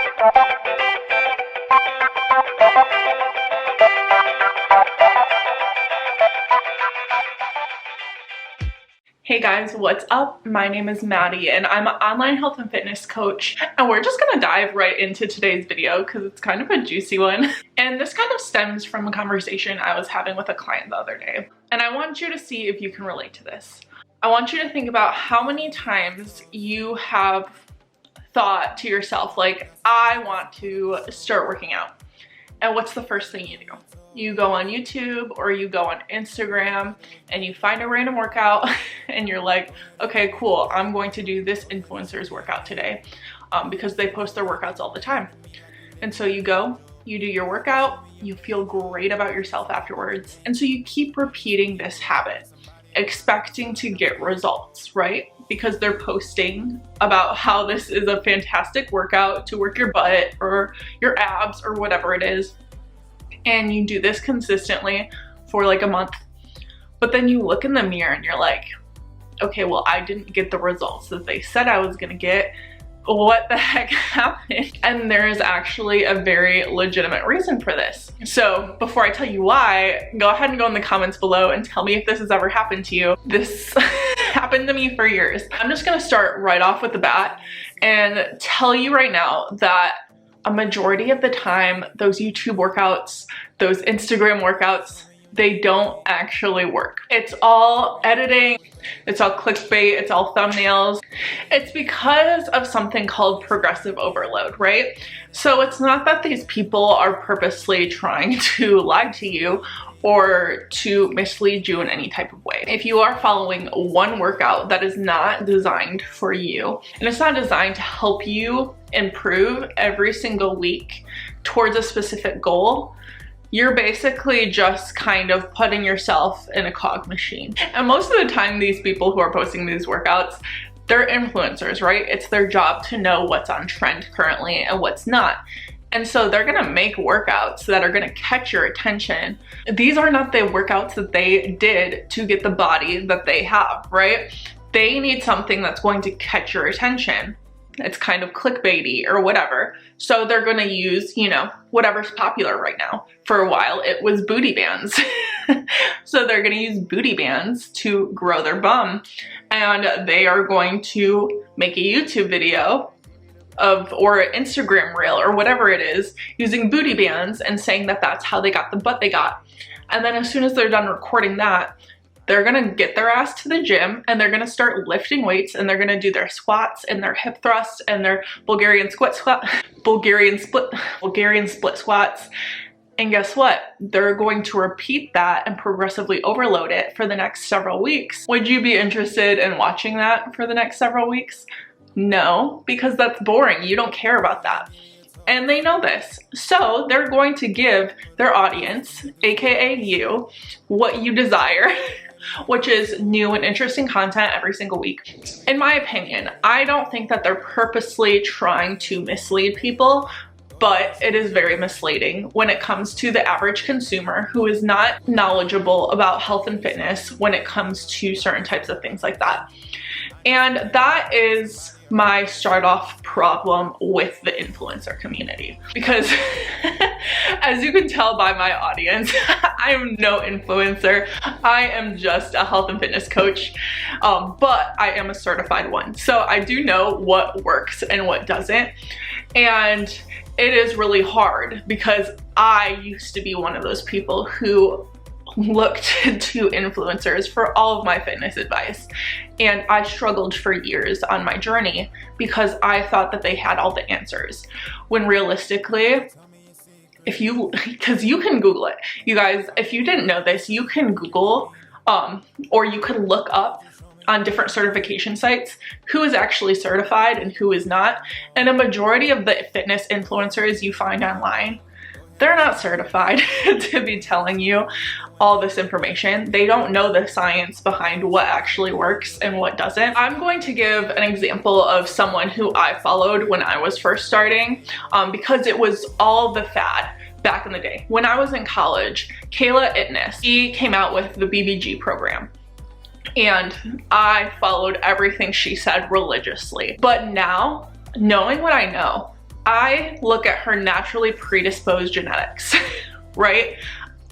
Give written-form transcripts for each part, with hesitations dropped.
Hey guys, what's up? My name is Maddie and I'm an online health and fitness coach, and we're just gonna dive right into today's video because it's kind of a juicy one. And this kind of stems from a conversation I was having with a client the other day. And I want you to see if you can relate to this. I want you to think about how many times you have thought to yourself, like, I want to start working out. And what's the first thing you do? You go on YouTube or you go on Instagram and you find a random workout and you're like, okay, cool, I'm going to do this influencer's workout today because they post their workouts all the time. And so you go, you do your workout, you feel great about yourself afterwards. And so you keep repeating this habit, expecting to get results, right? Because they're posting about how this is a fantastic workout to work your butt or your abs or whatever it is. And you do this consistently for like a month. But then you look in the mirror and you're like, okay, well, I didn't get the results that they said I was gonna get. What the heck happened? And there's actually a very legitimate reason for this. So before I tell you why, go ahead and go in the comments below and tell me if this has ever happened to you. This happened to me for years. I'm just gonna start right off with the bat and tell you right now that a majority of the time, those YouTube workouts, those Instagram workouts, they don't actually work. It's all editing, it's all clickbait, it's all thumbnails. It's because of something called progressive overload, right? So it's not that these people are purposely trying to lie to you or to mislead you in any type of way. If you are following one workout that is not designed for you, and it's not designed to help you improve every single week towards a specific goal, you're basically just kind of putting yourself in a cog machine. And most of the time, these people who are posting these workouts, they're influencers, right? It's their job to know what's on trend currently and what's not. And so they're gonna make workouts that are gonna catch your attention. These are not the workouts that they did to get the body that they have, right? They need something that's going to catch your attention. It's kind of clickbaity or whatever. So they're gonna use, you know, whatever's popular right now. For a while, it was booty bands. So they're gonna use booty bands to grow their bum. And they are going to make a YouTube video or an Instagram reel or whatever it is using booty bands and saying that that's how they got the butt they got. And then as soon as they're done recording that, they're gonna get their ass to the gym and they're gonna start lifting weights and they're gonna do their squats and their hip thrusts and their Bulgarian split squats. And guess what? They're going to repeat that and progressively overload it for the next several weeks. Would you be interested in watching that for the next several weeks? No, because that's boring. You don't care about that. And they know this. So they're going to give their audience, AKA you, what you desire, which is new and interesting content every single week. In my opinion, I don't think that they're purposely trying to mislead people, but it is very misleading when it comes to the average consumer who is not knowledgeable about health and fitness when it comes to certain types of things like that. And that is my start off problem with the influencer community, because as you can tell by my audience, I am no influencer. I am just a health and fitness coach, but I am a certified one. So I do know what works and what doesn't. And it is really hard because I used to be one of those people who looked to influencers for all of my fitness advice. And I struggled for years on my journey because I thought that they had all the answers. When realistically, because you can Google it. You guys, if you didn't know this, you can Google or you can look up on different certification sites who is actually certified and who is not. And a majority of the fitness influencers you find online, they're not certified to be telling you all this information. They don't know the science behind what actually works and what doesn't. I'm going to give an example of someone who I followed when I was first starting because it was all the fad back in the day. When I was in college, Kayla Itness, she came out with the BBG program. And I followed everything she said religiously. But now, knowing what I know, I look at her naturally predisposed genetics, right?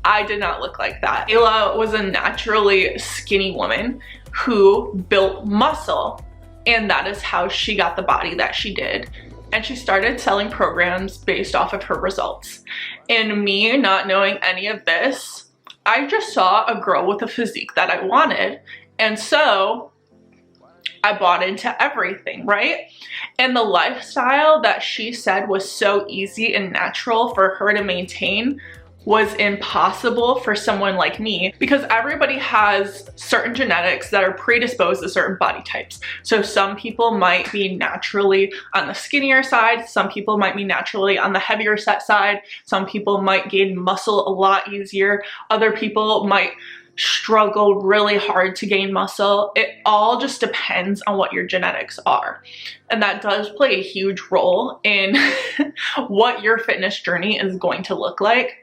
I did not look like that. Ayla was a naturally skinny woman who built muscle, and that is how she got the body that she did. And she started selling programs based off of her results. And me not knowing any of this, I just saw a girl with a physique that I wanted. And so I bought into everything, right? And the lifestyle that she said was so easy and natural for her to maintain was impossible for someone like me, because everybody has certain genetics that are predisposed to certain body types. So some people might be naturally on the skinnier side, some people might be naturally on the heavier set side, some people might gain muscle a lot easier, other people might struggle really hard to gain muscle. It all just depends on what your genetics are. And that does play a huge role in what your fitness journey is going to look like.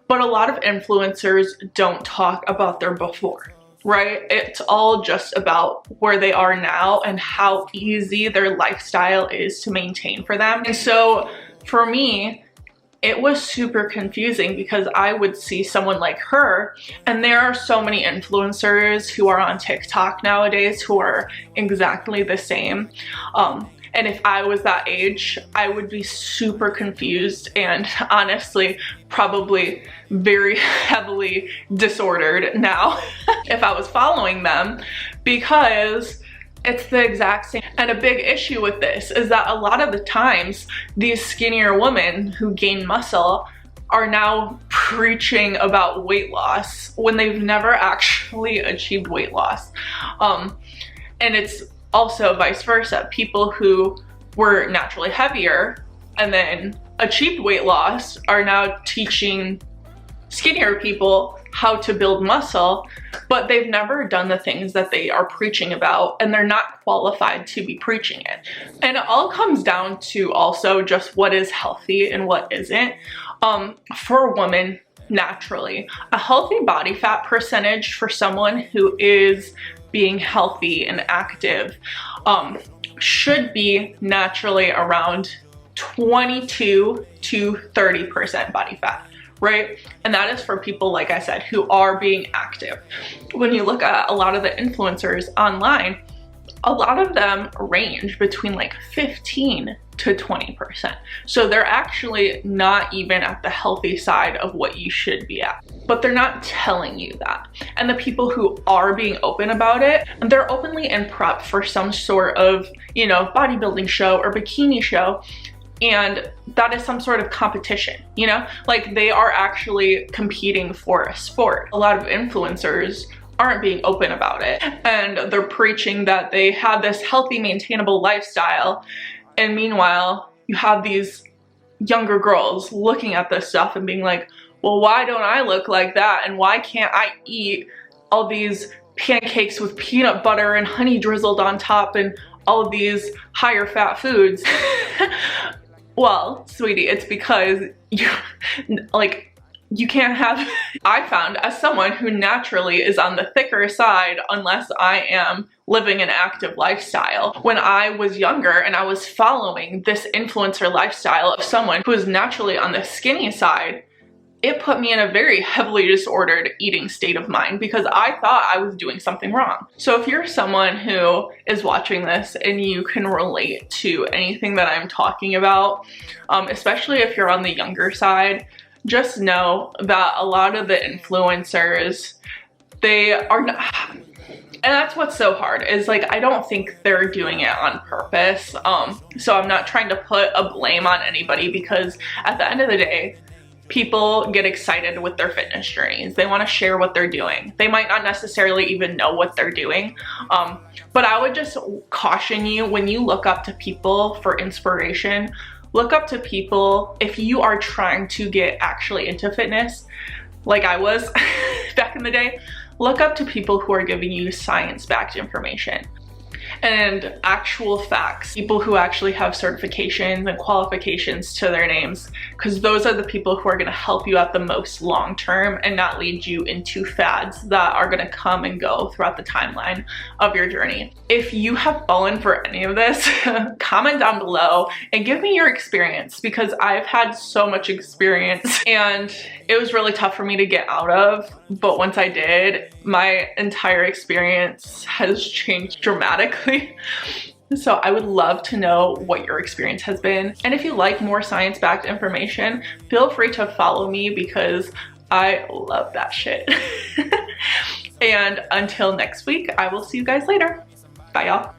But a lot of influencers don't talk about their before, right? It's all just about where they are now and how easy their lifestyle is to maintain for them. And so for me, it was super confusing because I would see someone like her, and there are so many influencers who are on TikTok nowadays who are exactly the same. And if I was that age, I would be super confused and honestly probably very heavily disordered now if I was following them, because it's the exact same. And a big issue with this is that a lot of the times these skinnier women who gain muscle are now preaching about weight loss when they've never actually achieved weight loss. And it's also vice versa. People who were naturally heavier and then achieved weight loss are now teaching skinnier people how to build muscle, but they've never done the things that they are preaching about, and they're not qualified to be preaching it. And it all comes down to also just what is healthy and what isn't. For women, naturally, a healthy body fat percentage for someone who is being healthy and active should be naturally around 22 to 30% body fat, right? And that is for people, like I said, who are being active. When you look at a lot of the influencers online, a lot of them range between like 15 to 20%. So they're actually not even at the healthy side of what you should be at, but they're not telling you that. And the people who are being open about it, they're openly in prep for some sort of, you know, bodybuilding show or bikini show. And that is some sort of competition, you know, like they are actually competing for a sport. A lot of influencers aren't being open about it, and they're preaching that they have this healthy, maintainable lifestyle. And meanwhile, you have these younger girls looking at this stuff and being like, well, why don't I look like that? And why can't I eat all these pancakes with peanut butter and honey drizzled on top and all of these higher fat foods? Well, sweetie, it's because you can't have. I found, as someone who naturally is on the thicker side unless I am living an active lifestyle, when I was younger and I was following this influencer lifestyle of someone who is naturally on the skinny side, it put me in a very heavily disordered eating state of mind because I thought I was doing something wrong. So if you're someone who is watching this and you can relate to anything that I'm talking about, especially if you're on the younger side, just know that a lot of the influencers, they are not, and that's what's so hard, is like, I don't think they're doing it on purpose. So I'm not trying to put a blame on anybody, because at the end of the day, people get excited with their fitness journeys. They want to share what they're doing. They might not necessarily even know what they're doing. But I would just caution you, when you look up to people for inspiration, look up to people, if you are trying to get actually into fitness, like I was back in the day, look up to people who are giving you science-backed information. and actual facts, people who actually have certifications and qualifications to their names, because those are the people who are going to help you out the most long term and not lead you into fads that are going to come and go throughout the timeline of your journey. If you have fallen for any of this, comment down below and give me your experience, because I've had so much experience and it was really tough for me to get out of, but once I did, my entire experience has changed dramatically. So I would love to know what your experience has been. And if you like more science-backed information, feel free to follow me because I love that shit. And until next week, I will see you guys later. Bye, y'all.